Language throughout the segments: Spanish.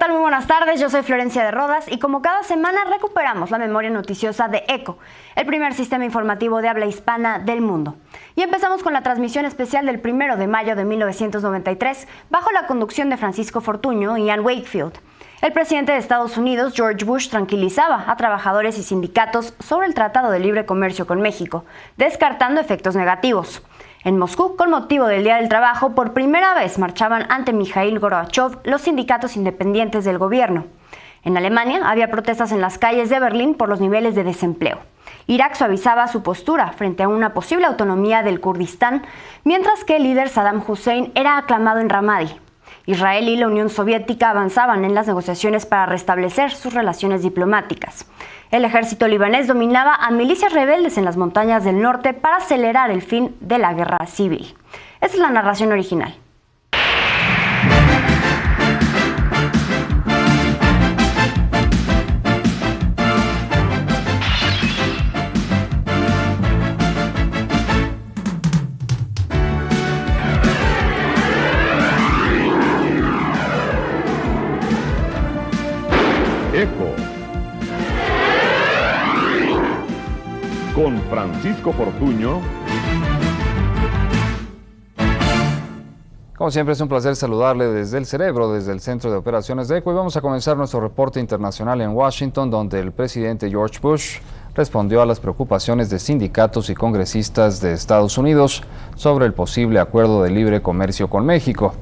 tal? Muy buenas tardes, yo soy Florencia de Rodas y como cada semana recuperamos la memoria noticiosa de ECO, el primer sistema informativo de habla hispana del mundo. Y empezamos con la transmisión especial del 1 de mayo de 1993 bajo la conducción de Francisco Fortuño y Ann Wakefield. El presidente de Estados Unidos, George Bush, tranquilizaba a trabajadores y sindicatos sobre el Tratado de Libre Comercio con México, descartando efectos negativos. En Moscú, con motivo del Día del Trabajo, por primera vez marchaban ante Mikhail Gorbachev los sindicatos independientes del gobierno. En Alemania había protestas en las calles de Berlín por los niveles de desempleo. Irak suavizaba su postura frente a una posible autonomía del Kurdistán, mientras que el líder Saddam Hussein era aclamado en Ramadi. Israel y la Unión Soviética avanzaban en las negociaciones para restablecer sus relaciones diplomáticas. El ejército libanés dominaba a milicias rebeldes en las montañas del norte para acelerar el fin de la guerra civil. Esta es la narración original. ECO con Francisco Fortuño. Como siempre es un placer saludarle desde el cerebro, desde el Centro de Operaciones de ECO, y vamos a comenzar nuestro reporte internacional en Washington, donde el presidente George Bush respondió a las preocupaciones de sindicatos y congresistas de Estados Unidos sobre el posible acuerdo de libre comercio con México.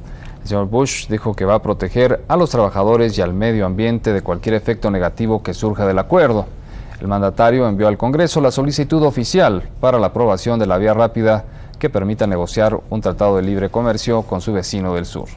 El señor Bush dijo que va a proteger a los trabajadores y al medio ambiente de cualquier efecto negativo que surja del acuerdo. El mandatario envió al Congreso la solicitud oficial para la aprobación de la vía rápida que permita negociar un tratado de libre comercio con su vecino del sur.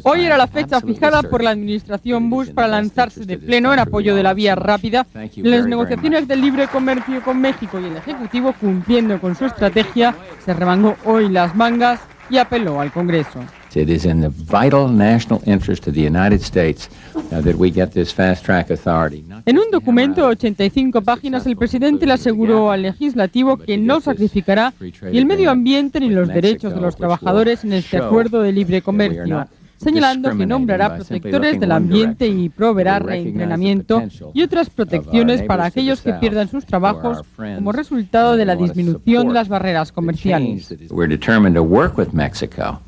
Hoy era la fecha fijada por la administración Bush para lanzarse de pleno en apoyo de la vía rápida en las negociaciones de libre comercio con México, y el Ejecutivo, cumpliendo con su estrategia, se remangó hoy las mangas y apeló al Congreso. It is in the vital national interest of the United States that we get this fast track authority. En un documento de 85 páginas, el presidente le aseguró al legislativo que no sacrificará ni el medio ambiente ni los derechos de los trabajadores en este acuerdo de libre comercio, señalando que nombrará protectores del ambiente y proveerá reentrenamiento y otras protecciones para aquellos que pierdan sus trabajos como resultado de la disminución de las barreras comerciales. We're determined to work with Mexico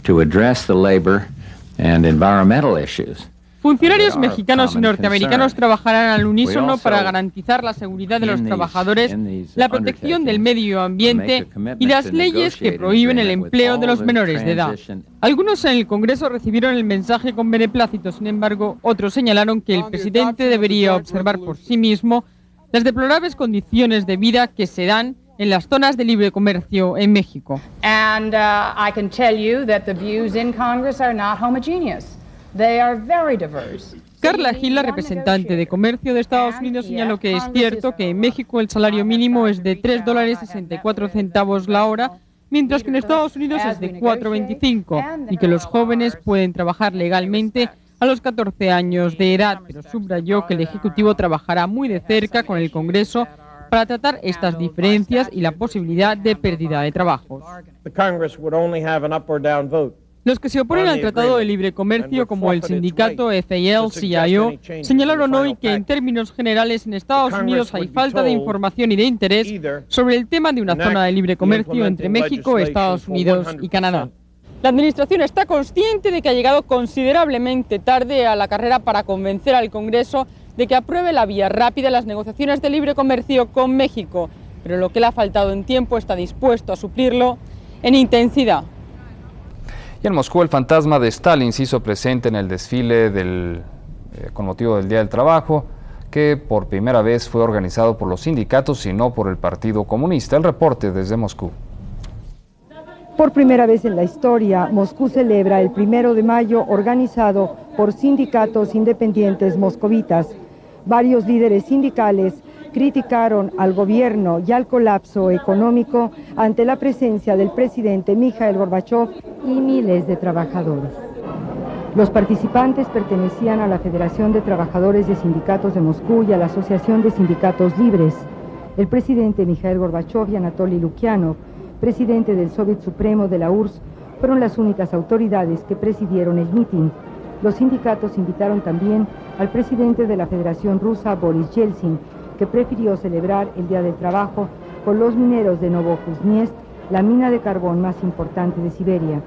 to address the labor and environmental issues. Funcionarios mexicanos y norteamericanos trabajarán al unísono para garantizar la seguridad de los trabajadores, la protección del medio ambiente y las leyes que prohíben el empleo de los menores de edad. Algunos en el Congreso recibieron el mensaje con beneplácito, sin embargo, otros señalaron que el presidente debería observar por sí mismo las deplorables condiciones de vida que se dan en las zonas de libre comercio en México. And I can tell you that the views in Congress are not homogeneous. They are very diverse. Carla Gil, la representante de Comercio de Estados Unidos, señaló que es cierto que en México el salario mínimo es de $3.64 la hora, mientras que en Estados Unidos es de $4.25, y que los jóvenes pueden trabajar legalmente a los 14 años de edad, pero subrayó que el Ejecutivo trabajará muy de cerca con el Congreso para tratar estas diferencias y la posibilidad de pérdida de trabajos. Los que se oponen al Tratado de Libre Comercio, como el sindicato FAL-CIO, señalaron hoy que en términos generales en Estados Unidos hay falta de información y de interés sobre el tema de una zona de libre comercio entre México, Estados Unidos y Canadá. La Administración está consciente de que ha llegado considerablemente tarde a la carrera para convencer al Congreso de que apruebe la vía rápida en las negociaciones de libre comercio con México, pero lo que le ha faltado en tiempo está dispuesto a suplirlo en intensidad. Y en Moscú, el fantasma de Stalin se hizo presente en el desfile con motivo del Día del Trabajo, que por primera vez fue organizado por los sindicatos y no por el Partido Comunista. El reporte desde Moscú. Por primera vez en la historia, Moscú celebra el 1 de mayo organizado por sindicatos independientes moscovitas. Varios líderes sindicales criticaron al gobierno y al colapso económico ante la presencia del presidente Mikhail Gorbachev y miles de trabajadores. Los participantes pertenecían a la Federación de Trabajadores de Sindicatos de Moscú y a la Asociación de Sindicatos Libres. El presidente Mikhail Gorbachev y Anatoly Lukianov, presidente del Soviet Supremo de la URSS, fueron las únicas autoridades que presidieron el mitin. Los sindicatos invitaron también al presidente de la Federación Rusa, Boris Yeltsin, que prefirió celebrar el Día del Trabajo con los mineros de Novokuznetsk, la mina de carbón más importante de Siberia.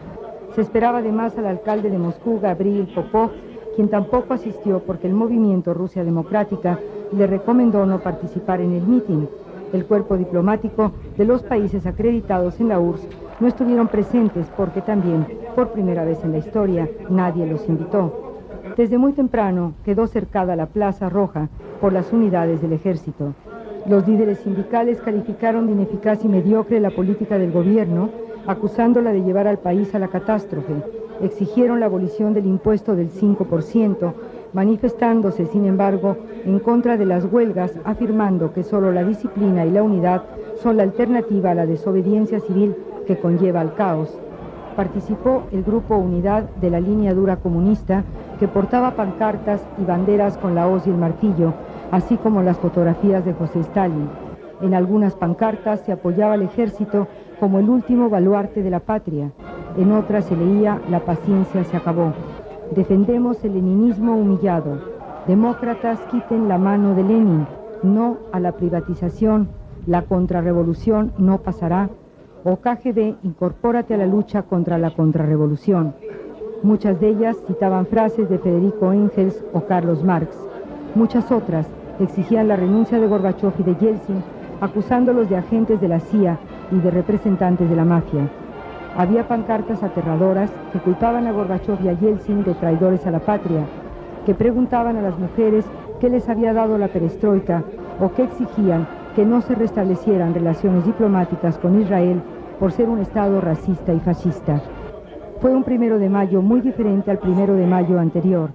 Se esperaba además al alcalde de Moscú, Gavril Popov, quien tampoco asistió porque el movimiento Rusia Democrática le recomendó no participar en el mitin. El cuerpo diplomático de los países acreditados en la URSS no estuvieron presentes porque también, por primera vez en la historia, nadie los invitó. Desde muy temprano quedó cercada la Plaza Roja por las unidades del ejército. Los líderes sindicales calificaron de ineficaz y mediocre la política del gobierno, acusándola de llevar al país a la catástrofe. Exigieron la abolición del impuesto del 5%, manifestándose, sin embargo, en contra de las huelgas, afirmando que solo la disciplina y la unidad son la alternativa a la desobediencia civil que conlleva al caos. Participó el grupo Unidad de la línea dura comunista, que portaba pancartas y banderas con la hoz y el martillo, así como las fotografías de José Stalin. En algunas pancartas se apoyaba al ejército como el último baluarte de la patria. En otras se leía: la paciencia se acabó. Defendemos el leninismo humillado. Demócratas, quiten la mano de Lenin. No a la privatización. La contrarrevolución no pasará. O KGB, incorpórate a la lucha contra la contrarrevolución. Muchas de ellas citaban frases de Federico Engels o Carlos Marx. Muchas otras exigían la renuncia de Gorbachov y de Yeltsin, acusándolos de agentes de la CIA y de representantes de la mafia. Había pancartas aterradoras que culpaban a Gorbachov y a Yeltsin de traidores a la patria, que preguntaban a las mujeres qué les había dado la perestroika o que exigían que no se restablecieran relaciones diplomáticas con Israel por ser un Estado racista y fascista. Fue un 1 de mayo muy diferente al 1 de mayo anterior.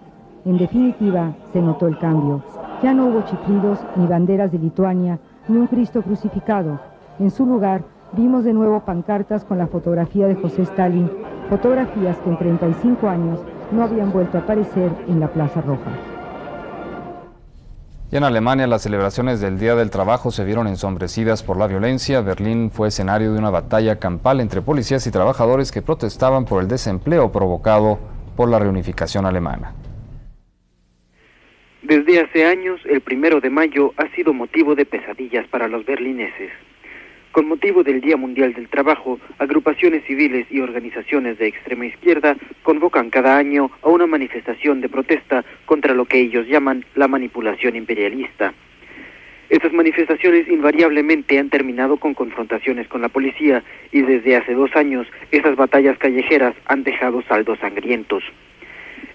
En definitiva, se notó el cambio. Ya no hubo chiflidos, ni banderas de Lituania, ni un Cristo crucificado. En su lugar, vimos de nuevo pancartas con la fotografía de José Stalin, fotografías que en 35 años no habían vuelto a aparecer en la Plaza Roja. Y en Alemania, las celebraciones del Día del Trabajo se vieron ensombrecidas por la violencia. Berlín fue escenario de una batalla campal entre policías y trabajadores que protestaban por el desempleo provocado por la reunificación alemana. Desde hace años, el 1 de mayo ha sido motivo de pesadillas para los berlineses. Con motivo del Día Mundial del Trabajo, agrupaciones civiles y organizaciones de extrema izquierda convocan cada año a una manifestación de protesta contra lo que ellos llaman la manipulación imperialista. Estas manifestaciones invariablemente han terminado con confrontaciones con la policía y desde hace 2 años esas batallas callejeras han dejado saldos sangrientos.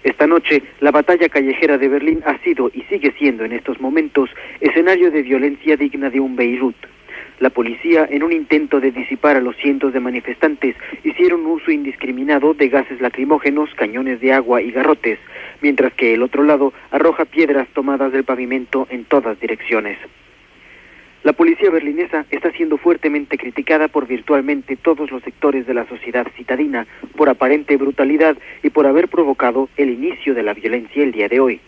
Esta noche, la batalla callejera de Berlín ha sido y sigue siendo en estos momentos escenario de violencia digna de un Beirut. La policía, en un intento de disipar a los cientos de manifestantes, hicieron uso indiscriminado de gases lacrimógenos, cañones de agua y garrotes, mientras que el otro lado arroja piedras tomadas del pavimento en todas direcciones. La policía berlinesa está siendo fuertemente criticada por virtualmente todos los sectores de la sociedad citadina, por aparente brutalidad y por haber provocado el inicio de la violencia el día de hoy.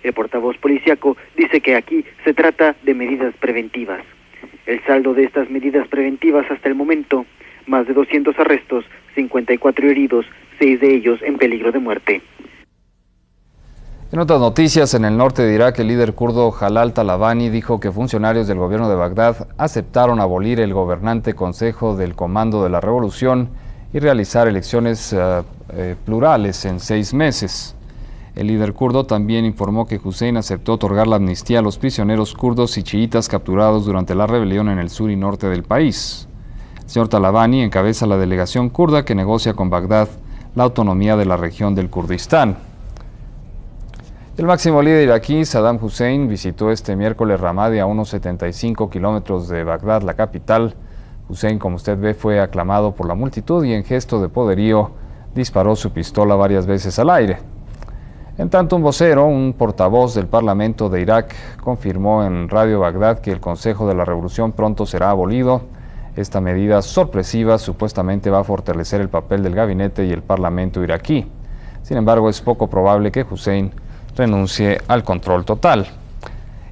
El portavoz policíaco dice que aquí se trata de medidas preventivas. El saldo de estas medidas preventivas hasta el momento: más de 200 arrestos, 54 heridos, 6 de ellos en peligro de muerte. En otras noticias, en el norte de Irak, el líder kurdo Jalal Talabani dijo que funcionarios del gobierno de Bagdad aceptaron abolir el gobernante Consejo del Comando de la Revolución y realizar elecciones plurales en 6 meses. El líder kurdo también informó que Hussein aceptó otorgar la amnistía a los prisioneros kurdos y chiitas capturados durante la rebelión en el sur y norte del país. El señor Talabani encabeza la delegación kurda que negocia con Bagdad la autonomía de la región del Kurdistán. El máximo líder iraquí, Saddam Hussein, visitó este miércoles Ramadi, a unos 75 kilómetros de Bagdad, la capital. Hussein, como usted ve, fue aclamado por la multitud y en gesto de poderío disparó su pistola varias veces al aire. En tanto, un vocero, un portavoz del Parlamento de Irak, confirmó en Radio Bagdad que el Consejo de la Revolución pronto será abolido. Esta medida sorpresiva supuestamente va a fortalecer el papel del gabinete y el Parlamento iraquí. Sin embargo, es poco probable que Hussein renuncie al control total.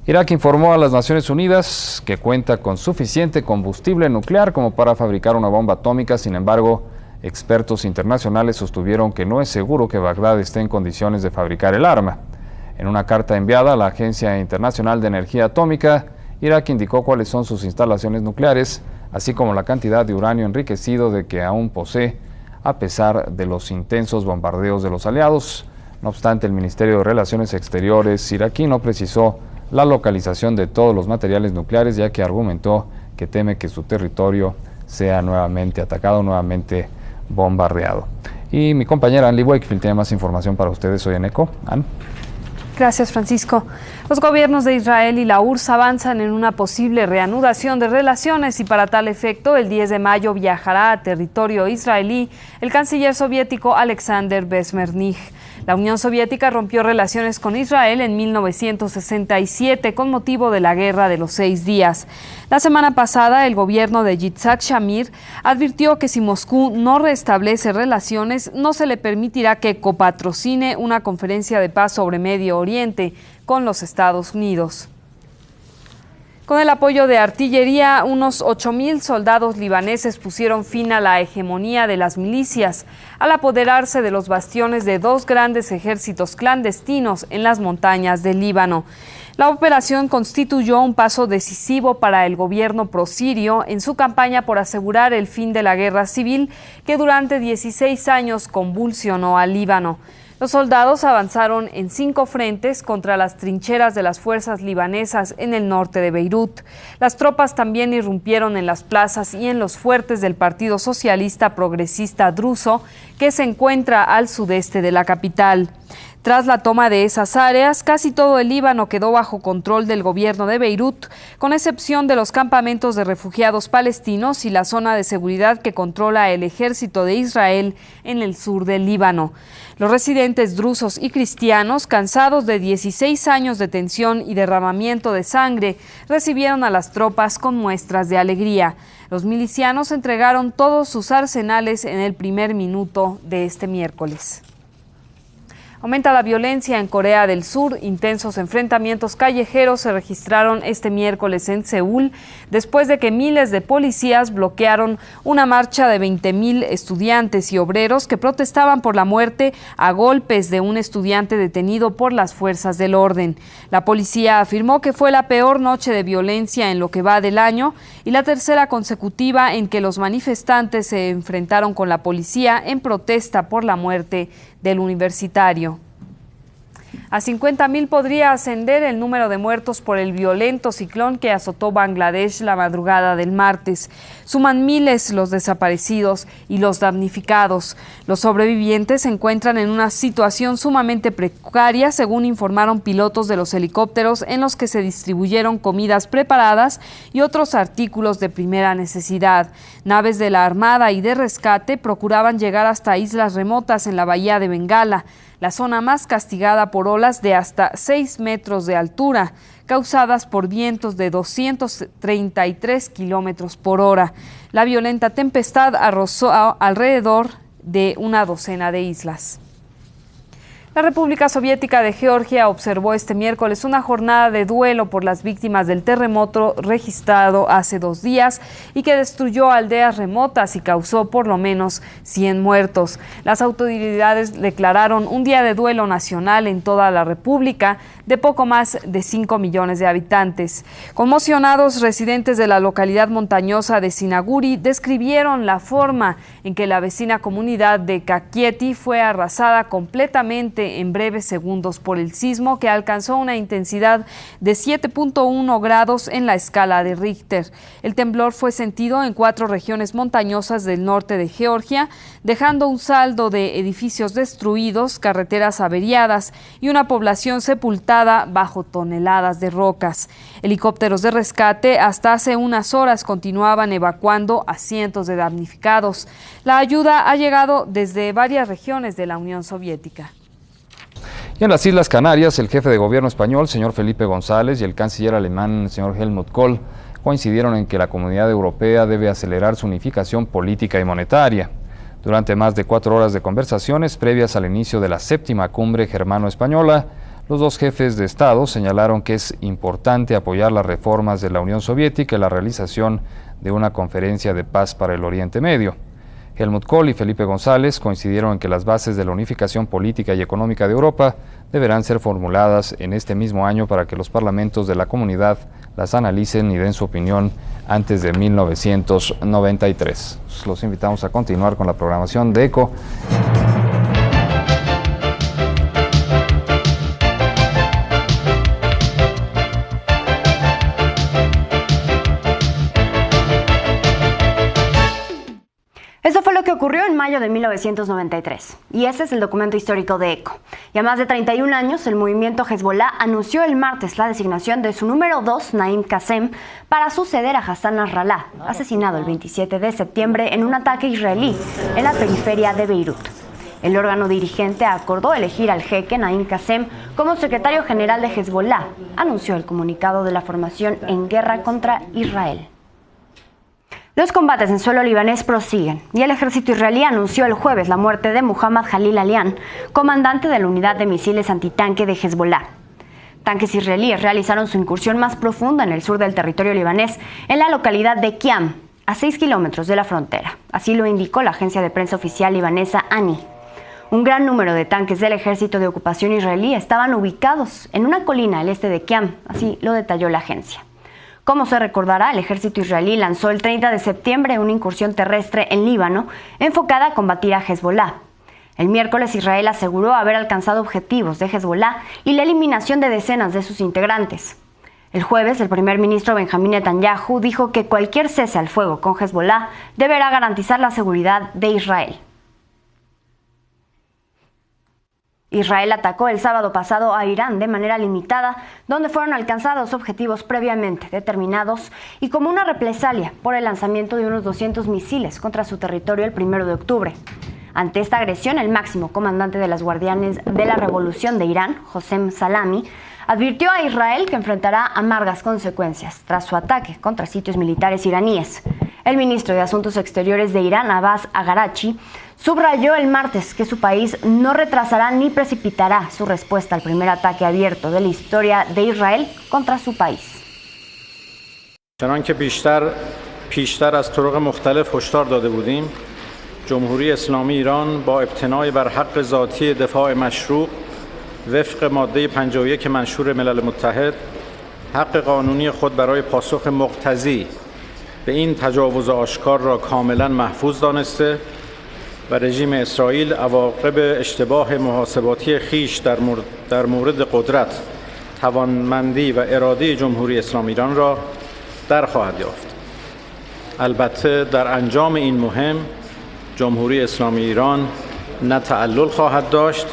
Irak informó a las Naciones Unidas que cuenta con suficiente combustible nuclear como para fabricar una bomba atómica. Sin embargo, expertos internacionales sostuvieron que no es seguro que Bagdad esté en condiciones de fabricar el arma. En una carta enviada a la Agencia Internacional de Energía Atómica, Irak indicó cuáles son sus instalaciones nucleares, así como la cantidad de uranio enriquecido de que aún posee, a pesar de los intensos bombardeos de los aliados. No obstante, el Ministerio de Relaciones Exteriores iraquí no precisó la localización de todos los materiales nucleares, ya que argumentó que teme que su territorio sea nuevamente atacado, nuevamente bombardeado. Y mi compañera Ann Lee Wakefield tiene más información para ustedes hoy en ECO. Ann. Gracias, Francisco. Los gobiernos de Israel y la URSS avanzan en una posible reanudación de relaciones y para tal efecto, el 10 de mayo viajará a territorio israelí el canciller soviético Alexander Bezmenich. La Unión Soviética rompió relaciones con Israel en 1967 con motivo de la Guerra de los 6 días. La semana pasada, el gobierno de Yitzhak Shamir advirtió que si Moscú no restablece relaciones, no se le permitirá que copatrocine una conferencia de paz sobre Medio Oriente con los Estados Unidos. Con el apoyo de artillería, unos 8.000 soldados libaneses pusieron fin a la hegemonía de las milicias al apoderarse de los bastiones de 2 grandes ejércitos clandestinos en las montañas del Líbano. La operación constituyó un paso decisivo para el gobierno prosirio en su campaña por asegurar el fin de la guerra civil que durante 16 años convulsionó al Líbano. Los soldados avanzaron en 5 frentes contra las trincheras de las fuerzas libanesas en el norte de Beirut. Las tropas también irrumpieron en las plazas y en los fuertes del Partido Socialista Progresista Druso, que se encuentra al sudeste de la capital. Tras la toma de esas áreas, casi todo el Líbano quedó bajo control del gobierno de Beirut, con excepción de los campamentos de refugiados palestinos y la zona de seguridad que controla el ejército de Israel en el sur del Líbano. Los residentes drusos y cristianos, cansados de 16 años de tensión y derramamiento de sangre, recibieron a las tropas con muestras de alegría. Los milicianos entregaron todos sus arsenales en el primer minuto de este miércoles. Aumenta la violencia en Corea del Sur. Intensos enfrentamientos callejeros se registraron este miércoles en Seúl, después de que miles de policías bloquearon una marcha de 20.000 estudiantes y obreros que protestaban por la muerte a golpes de un estudiante detenido por las fuerzas del orden. La policía afirmó que fue la peor noche de violencia en lo que va del año y la tercera consecutiva en que los manifestantes se enfrentaron con la policía en protesta por la muerte del universitario. A 50.000 podría ascender el número de muertos por el violento ciclón que azotó Bangladesh la madrugada del martes. Suman miles los desaparecidos y los damnificados. Los sobrevivientes se encuentran en una situación sumamente precaria, según informaron pilotos de los helicópteros en los que se distribuyeron comidas preparadas y otros artículos de primera necesidad. Naves de la Armada y de rescate procuraban llegar hasta islas remotas en la bahía de Bengala, la zona más castigada por olas de hasta 6 metros de altura, causadas por vientos de 233 kilómetros por hora. La violenta tempestad arrasó alrededor de una docena de islas. La República Soviética de Georgia observó este miércoles una jornada de duelo por las víctimas del terremoto registrado hace 2 días y que destruyó aldeas remotas y causó por lo menos 100 muertos. Las autoridades declararon un día de duelo nacional en toda la República de poco más de 5 millones de habitantes. Conmocionados, residentes de la localidad montañosa de Sinaguri describieron la forma en que la vecina comunidad de Kakieti fue arrasada completamente en breves segundos por el sismo, que alcanzó una intensidad de 7.1 grados en la escala de Richter. El temblor fue sentido en 4 regiones montañosas del norte de Georgia, dejando un saldo de edificios destruidos, carreteras averiadas y una población sepultada bajo toneladas de rocas. Helicópteros de rescate hasta hace unas horas continuaban evacuando a cientos de damnificados. La ayuda ha llegado desde varias regiones de la Unión Soviética. Y en las Islas Canarias, el jefe de gobierno español, señor Felipe González, y el canciller alemán, señor Helmut Kohl, coincidieron en que la Comunidad Europea debe acelerar su unificación política y monetaria. Durante más de 4 horas de conversaciones previas al inicio de la 7ª cumbre germano-española, los 2 jefes de Estado señalaron que es importante apoyar las reformas de la Unión Soviética y la realización de una conferencia de paz para el Oriente Medio. Helmut Kohl y Felipe González coincidieron en que las bases de la unificación política y económica de Europa deberán ser formuladas en este mismo año para que los parlamentos de la comunidad las analicen y den su opinión antes de 1993. Los invitamos a continuar con la programación de ECO. Eso fue lo que ocurrió en mayo de 1993, y ese es el documento histórico de ECO. Y a más de 31 años, el movimiento Hezbollah anunció el martes la designación de su número 2, Naim Qassem, para suceder a Hassan Nasrallah, asesinado el 27 de septiembre en un ataque israelí en la periferia de Beirut. El órgano dirigente acordó elegir al jeque Naim Qassem como secretario general de Hezbollah, anunció el comunicado de la formación en guerra contra Israel. Los combates en suelo libanés prosiguen y el ejército israelí anunció el jueves la muerte de Muhammad Khalil Alian, comandante de la unidad de misiles antitanque de Hezbollah. Tanques israelíes realizaron su incursión más profunda en el sur del territorio libanés, en la localidad de Qiam, a 6 kilómetros de la frontera. Así lo indicó la agencia de prensa oficial libanesa ANI. Un gran número de tanques del ejército de ocupación israelí estaban ubicados en una colina al este de Qiam, así lo detalló la agencia. Como se recordará, el ejército israelí lanzó el 30 de septiembre una incursión terrestre en Líbano enfocada a combatir a Hezbollah. El miércoles Israel aseguró haber alcanzado objetivos de Hezbollah y la eliminación de decenas de sus integrantes. El jueves, el primer ministro Benjamín Netanyahu dijo que cualquier cese al fuego con Hezbollah deberá garantizar la seguridad de Israel. Israel atacó el sábado pasado a Irán de manera limitada, donde fueron alcanzados objetivos previamente determinados y como una represalia por el lanzamiento de unos 200 misiles contra su territorio el 1 de octubre. Ante esta agresión, el máximo comandante de las Guardianes de la Revolución de Irán, Hossein Salami, advirtió a Israel que enfrentará amargas consecuencias tras su ataque contra sitios militares iraníes. El ministro de Asuntos Exteriores de Irán, Abbas Araghchi, subrayó el martes que su país no retrasará ni precipitará su respuesta al primer ataque abierto de la historia de Israel contra su país. چنانکه پیشتر از طرق مختلف هشدار داده بودیم، جمهوری اسلامی ایران با ابتنای بر حق ذاتی دفاع مشروع وفق ماده 51 منشور ملل متحد، حق قانونی خود برای پاسخ مقتضی به این تجاوز آشکار را کاملا محفوظ دانسته و رژیم اسرائیل عواقب اشتباه محاسباتی خیش در مورد قدرت، توانمندی و اراده جمهوری اسلامی ایران را در خواهد یافت. البته در انجام این مهم جمهوری اسلامی ایران نه تعلل خواهد داشت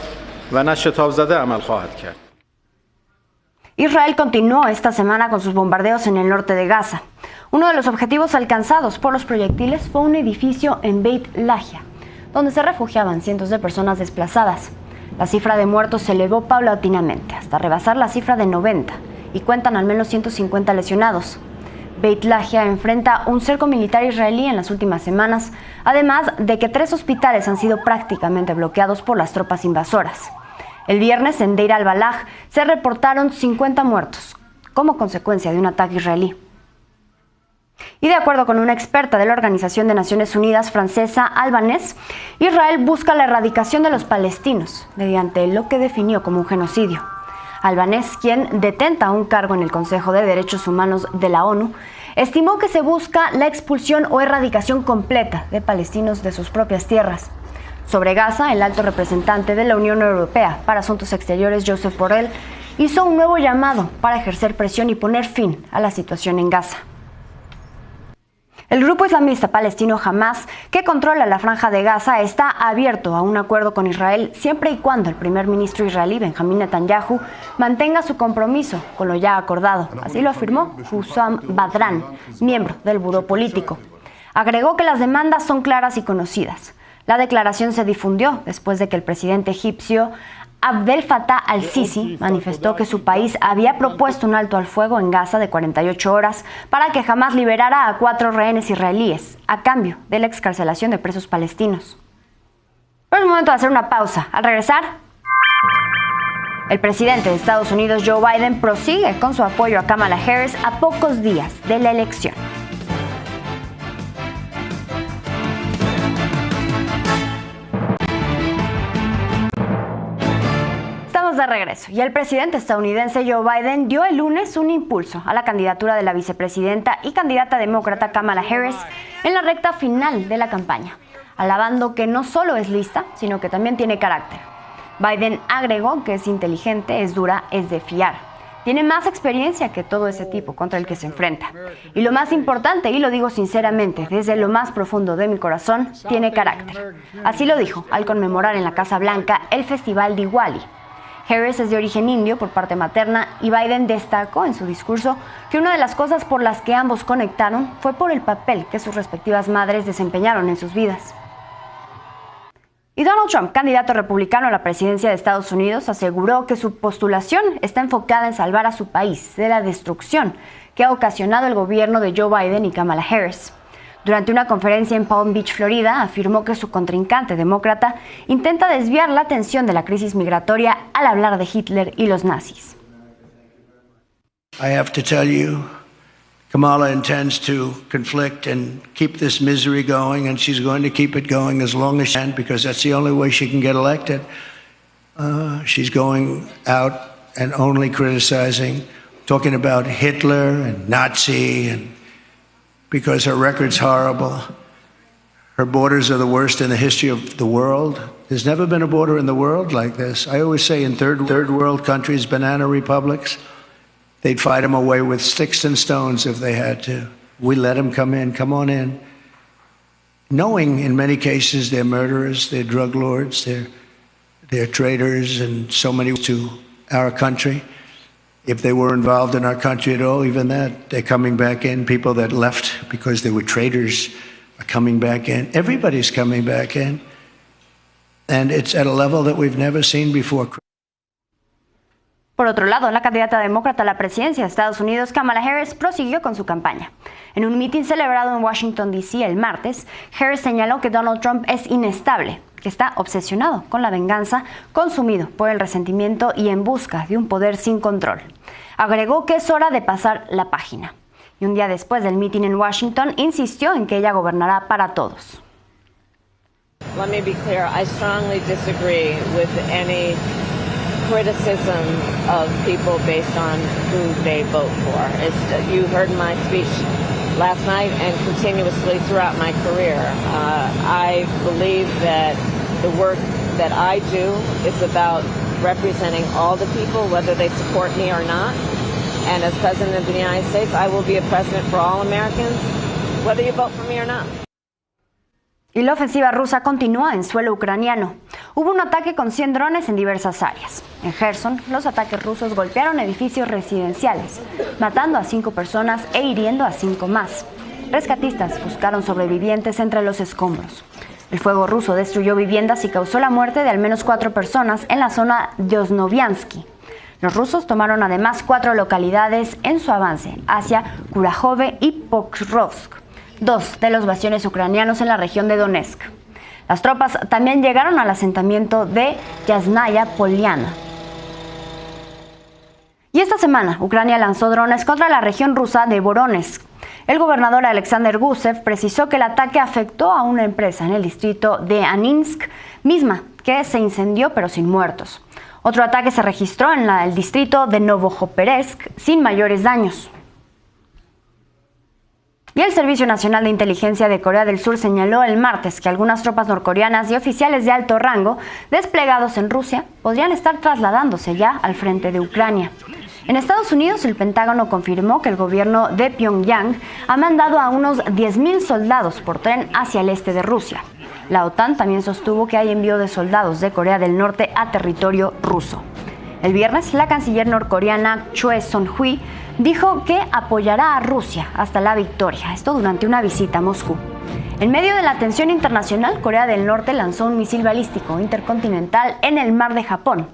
و نه شتاب زده عمل خواهد کرد. Israel continuó esta semana con sus bombardeos en el norte de Gaza. Uno de los objetivos alcanzados por los proyectiles fue un edificio en Beit Lahia, donde se refugiaban cientos de personas desplazadas. La cifra de muertos se elevó paulatinamente hasta rebasar la cifra de 90 y cuentan al menos 150 lesionados. Beit Lahia enfrenta un cerco militar israelí en las últimas semanas, además de que 3 hospitales han sido prácticamente bloqueados por las tropas invasoras. El viernes en Deir al-Balaj se reportaron 50 muertos como consecuencia de un ataque israelí. Y de acuerdo con una experta de la Organización de Naciones Unidas francesa, Albanese, Israel busca la erradicación de los palestinos mediante lo que definió como un genocidio. Albanese, quien detenta un cargo en el Consejo de Derechos Humanos de la ONU, estimó que se busca la expulsión o erradicación completa de palestinos de sus propias tierras. Sobre Gaza, el alto representante de la Unión Europea para Asuntos Exteriores, Josep Borrell, hizo un nuevo llamado para ejercer presión y poner fin a la situación en Gaza. El grupo islamista palestino Hamas, que controla la franja de Gaza, está abierto a un acuerdo con Israel siempre y cuando el primer ministro israelí Benjamín Netanyahu mantenga su compromiso con lo ya acordado. Así lo afirmó Hussam Badran, miembro del buró político. Agregó que las demandas son claras y conocidas. La declaración se difundió después de que el presidente egipcio Abdel Fattah al-Sisi manifestó que su país había propuesto un alto al fuego en Gaza de 48 horas para que Hamas liberara a 4 rehenes israelíes a cambio de la excarcelación de presos palestinos. Pero es momento de hacer una pausa. Al regresar, el presidente de Estados Unidos, Joe Biden, prosigue con su apoyo a Kamala Harris a pocos días de la elección. Estamos de regreso y el presidente estadounidense Joe Biden dio el lunes un impulso a la candidatura de la vicepresidenta y candidata demócrata Kamala Harris en la recta final de la campaña, alabando que no solo es lista, sino que también tiene carácter. Biden agregó que es inteligente, es dura, es de fiar. Tiene más experiencia que todo ese tipo contra el que se enfrenta. Y lo más importante, y lo digo sinceramente, desde lo más profundo de mi corazón, tiene carácter. Así lo dijo al conmemorar en la Casa Blanca el Festival Diwali. Harris es de origen indio por parte materna y Biden destacó en su discurso que una de las cosas por las que ambos conectaron fue por el papel que sus respectivas madres desempeñaron en sus vidas. Y Donald Trump, candidato republicano a la presidencia de Estados Unidos, aseguró que su postulación está enfocada en salvar a su país de la destrucción que ha ocasionado el gobierno de Joe Biden y Kamala Harris. Durante una conferencia en Palm Beach, Florida, afirmó que su contrincante demócrata intenta desviar la atención de la crisis migratoria al hablar de Hitler y los nazis. I have to tell you, Kamala intends to conflict and keep this misery going, and she's going to keep it going as long as she can, because that's the only way she can get elected. She's going out and only criticizing, talking about Hitler and Nazi, and because her record's horrible. Her borders are the worst in the history of the world. There's never been a border in the world like this. I always say in third world countries, banana republics, they'd fight them away with sticks and stones if they had to. We let them come in, come on in. Knowing in many cases they're murderers, they're drug lords, they're traitors, and so many to our country. If they were involved in our country at all, even that, they're coming back in. People that left because they were traitors are coming back in. Everybody's coming back in. And it's at a level that we've never seen before. Por otro lado, la candidata demócrata a la presidencia de Estados Unidos, Kamala Harris, prosiguió con su campaña. En un mitin celebrado en Washington, D.C. el martes, Harris señaló que Donald Trump es inestable, que está obsesionado con la venganza, consumido por el resentimiento y en busca de un poder sin control. Agregó que es hora de pasar la página. Y un día después del mitin en Washington, insistió en que ella gobernará para todos. Let me be clear, I strongly disagree with any criticism of people based on who they vote for. You heard my speech last night and continuously throughout my career. I believe that the work that I do is about representing all the people, whether they support me or not. And as President of the United States, I will be a president for all Americans, whether you vote for me or not. Y la ofensiva rusa continúa en suelo ucraniano. Hubo un ataque con 100 drones en diversas áreas. En Kherson, los ataques rusos golpearon edificios residenciales, matando a 5 personas e hiriendo a 5 más. Rescatistas buscaron sobrevivientes entre los escombros. El fuego ruso destruyó viviendas y causó la muerte de al menos 4 personas en la zona de Osnoviansky. Los rusos tomaron además 4 localidades en su avance hacia Kurahove y Pokrovsk, 2 de los bastiones ucranianos en la región de Donetsk. Las tropas también llegaron al asentamiento de Yasnaya Poliana. Y esta semana, Ucrania lanzó drones contra la región rusa de Voronezh. El gobernador Alexander Gusev precisó que el ataque afectó a una empresa en el distrito de Aninsk, misma que se incendió pero sin muertos. Otro ataque se registró en el distrito de Novojoperesk sin mayores daños. Y el Servicio Nacional de Inteligencia de Corea del Sur señaló el martes que algunas tropas norcoreanas y oficiales de alto rango desplegados en Rusia podrían estar trasladándose ya al frente de Ucrania. En Estados Unidos, el Pentágono confirmó que el gobierno de Pyongyang ha mandado a unos 10.000 soldados por tren hacia el este de Rusia. La OTAN también sostuvo que hay envío de soldados de Corea del Norte a territorio ruso. El viernes, la canciller norcoreana Choi Son-hui dijo que apoyará a Rusia hasta la victoria, esto durante una visita a Moscú. En medio de la tensión internacional, Corea del Norte lanzó un misil balístico intercontinental en el mar de Japón.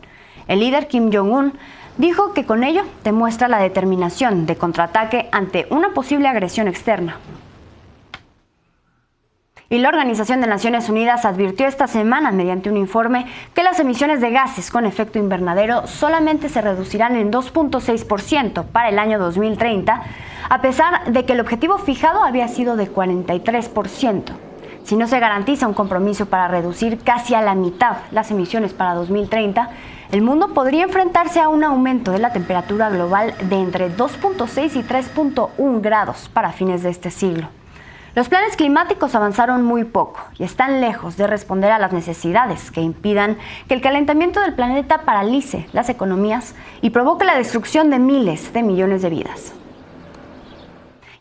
El líder Kim Jong-un dijo que con ello demuestra la determinación de contraataque ante una posible agresión externa. Y la Organización de Naciones Unidas advirtió esta semana mediante un informe que las emisiones de gases con efecto invernadero solamente se reducirán en 2.6% para el año 2030, a pesar de que el objetivo fijado había sido de 43%. Si no se garantiza un compromiso para reducir casi a la mitad las emisiones para 2030, el mundo podría enfrentarse a un aumento de la temperatura global de entre 2.6 y 3.1 grados para fines de este siglo. Los planes climáticos avanzaron muy poco y están lejos de responder a las necesidades que impidan que el calentamiento del planeta paralice las economías y provoque la destrucción de miles de millones de vidas.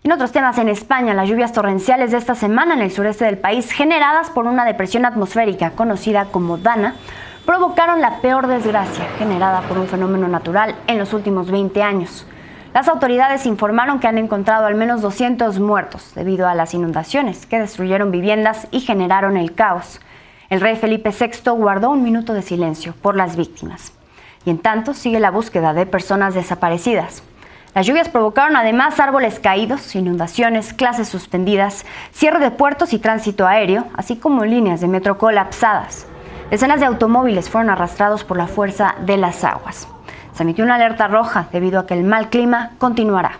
En otros temas, en España, las lluvias torrenciales de esta semana en el sureste del país, generadas por una depresión atmosférica conocida como Dana, provocaron la peor desgracia generada por un fenómeno natural en los últimos 20 años. Las autoridades informaron que han encontrado al menos 200 muertos debido a las inundaciones que destruyeron viviendas y generaron el caos. El rey Felipe VI guardó un minuto de silencio por las víctimas. Y en tanto sigue la búsqueda de personas desaparecidas. Las lluvias provocaron además árboles caídos, inundaciones, clases suspendidas, cierre de puertos y tránsito aéreo, así como líneas de metro colapsadas. Decenas de automóviles fueron arrastrados por la fuerza de las aguas. Se emitió una alerta roja debido a que el mal clima continuará.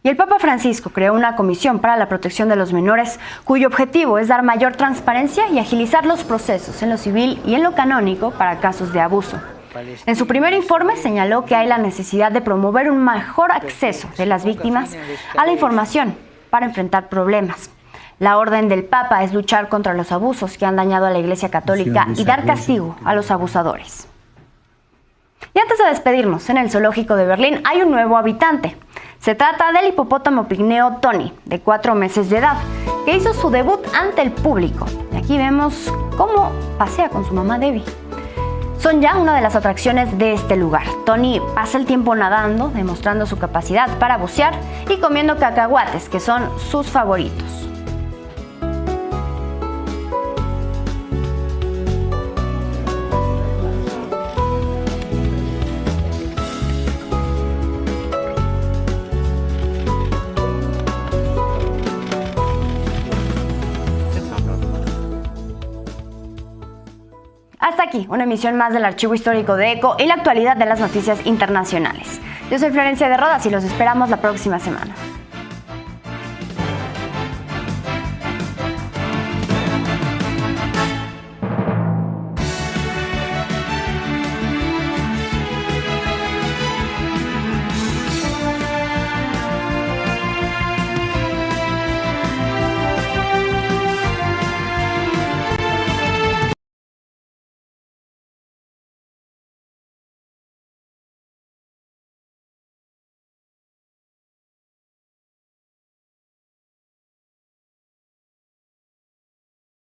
Y el Papa Francisco creó una comisión para la protección de los menores, cuyo objetivo es dar mayor transparencia y agilizar los procesos en lo civil y en lo canónico para casos de abuso. En su primer informe señaló que hay la necesidad de promover un mejor acceso de las víctimas a la información para enfrentar problemas. La orden del Papa es luchar contra los abusos que han dañado a la Iglesia Católica y dar castigo a los abusadores. Y antes de despedirnos, en el zoológico de Berlín hay un nuevo habitante. Se trata del hipopótamo pigmeo Tony, de 4 meses de edad, que hizo su debut ante el público. Y aquí vemos cómo pasea con su mamá Debbie. Son ya una de las atracciones de este lugar. Tony pasa el tiempo nadando, demostrando su capacidad para bucear y comiendo cacahuates, que son sus favoritos. Hasta aquí, una emisión más del Archivo Histórico de ECO y la actualidad de las noticias internacionales. Yo soy Florencia de Rodas y los esperamos la próxima semana.